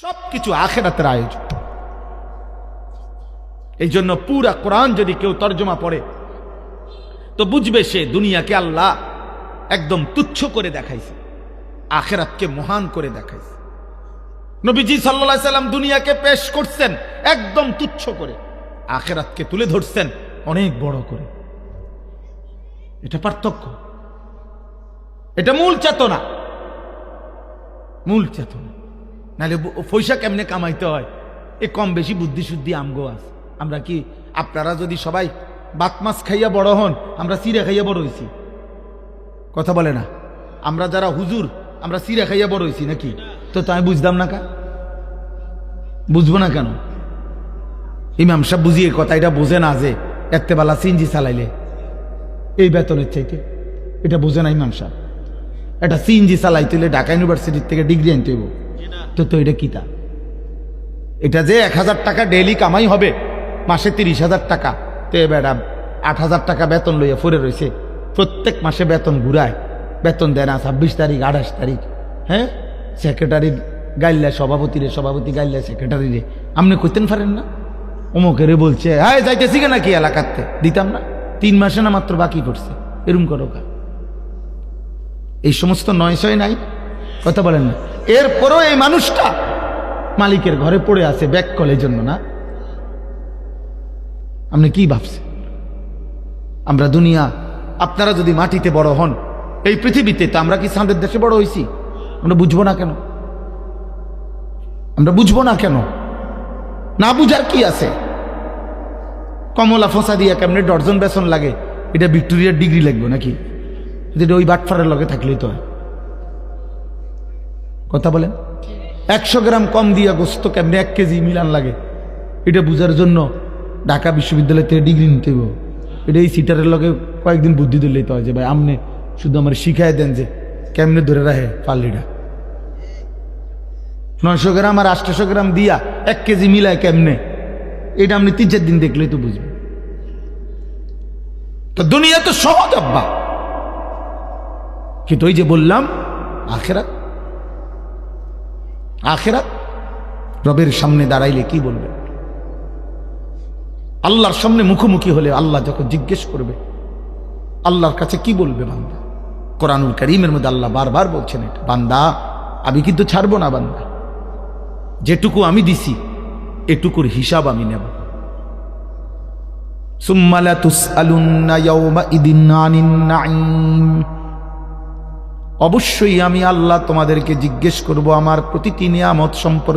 সবকিছু আখিরাতের আয়োজন। এই জন্য পুরা কোরআন যদি কেউ তর্জমা পড়ে তো বুঝবে সে দুনিয়াকে আল্লাহ একদম তুচ্ছ করে দেখাইছে, আখিরাতকে মহান করে দেখাইছে। নবীজি সাল্লাল্লাহু আলাইহি সাল্লাম দুনিয়াকে পেশ করছেন একদম তুচ্ছ করে, আখিরাতকে তুলে ধরছেন অনেক বড় করে। এটা পার্থক্য, এটা মূল চেতনা। মূল চেতনা নাহলে পয়সা কেমনে কামাইতে হয় এ কম বেশি বুদ্ধি শুদ্ধি আমগো আছে। আমরা কি আপনারা যদি সবাই বাত মাছ খাইয়া বড় হন, আমরা চিড়া খাইয়া বড় হয়েছি? কথা বলে না? আমরা যারা হুজুর আমরা চিড়া খাইয়া বড় হয়েছি নাকি? তো আমি বুঝতাম না, বুঝবো না কেন? ইমাম সাহেব বুঝিয়ে কথা এটা বোঝে না যে এত্তেবেলা সিএনজি চালাইলে এই বেতনের চাইতে, এটা বোঝে না ইমাম সাহেব। এটা সিএনজি চালাইতে হলে ঢাকা ইউনিভার্সিটির থেকে ডিগ্রি আনতে হইব। তো এটা কিতা? এটা যে 1000 টাকা ডেইলি কামাই হবে, মাসে 30,000 টাকা, তো বেড়া 8,000 টাকা বেতন লইয়া ফরে রয়েছে, প্রত্যেক মাসে বেতন ঘুরায়, বেতন দেয় না 26 তারিখ 28 তারিখ। হ্যাঁ, সেক্রেটারি গাইল্লা সভাপতি গাইল্লা সেক্রেটারি রে আপনি করতেন পারেন না? অমুকেরে বলছে হ্যাঁ যাইতেছি কেনা কি এলাকাতে দিতাম না, 3 মাসে না মাত্র বাকি করছে, এরম করো কা? এই সমস্ত নয়সয় নাই, কথা বলেন না? এরপরও এই মানুষটা মালিকের ঘরে পড়ে আছে ব্যাক কলের জন্য না? আপনি কি ভাবছেন? আমরা দুনিয়া, আপনারা যদি মাটিতে বড় হন এই পৃথিবীতে, তো আমরা কি চাঁদের দেশে বড় হয়েছি? আমরা বুঝবো না কেন? আমরা বুঝবো না কেন? না বুঝার কি আছে? কমলা ফসা দিয়া কেমনে ডর্জন বেসন লাগে, এটা ভিক্টোরিয়ার ডিগ্রি লাগবে নাকি? এটা ওই বাটফারের লগে থাকলেই তো হয়। কথা বলেন? 100 গ্রাম কম দিয়া গোস্ত কেমনে 1 কেজি মিলান লাগে, এটা বুঝার জন্য ঢাকা বিশ্ববিদ্যালয় থেকে ডিগ্রি নিতে হবে। এটা এই সিটারের লগে কয়েকদিন বুদ্ধি দিলেই তো হয় যে ভাই আপনি শুধু আমার শিখাই দেন যে কেমনে ধরে রাখে পাল্লিটা। 900 গ্রাম আর 800 গ্রাম দিয়া 1 কেজি মিলায় কেমনে, এটা আপনি 3-4 দিন দেখলেই তো বুঝবেন। তো দুনিয়া তো সহজ আব্বা, কিন্তু ওই যে বললাম আখিরাত, আখিরাত রবের সামনে দাঁড়াইলে কি বলবে? আল্লাহর সামনে মুখোমুখি হলে আল্লাহ যখন জিজ্ঞেস করবে আল্লাহর কাছে কি বলবে বান্দা? কোরআনুল কারীমের মধ্যে আল্লাহ বারবার বলছেন এটা, বান্দা আমি কিন্তু ছাড়বো না, বান্দা যেটুকু আমি দিছি এটুকুর হিসাব আমি নেব। সুম্মা লা তুসআলুন্না ইয়াওমাইদিন আনিন নাঈম, অবশ্যই আমি আল্লাহ তোমাদেরকে জিজ্ঞেস করব আমার প্রতিটি নিয়ামত সম্পর্কে।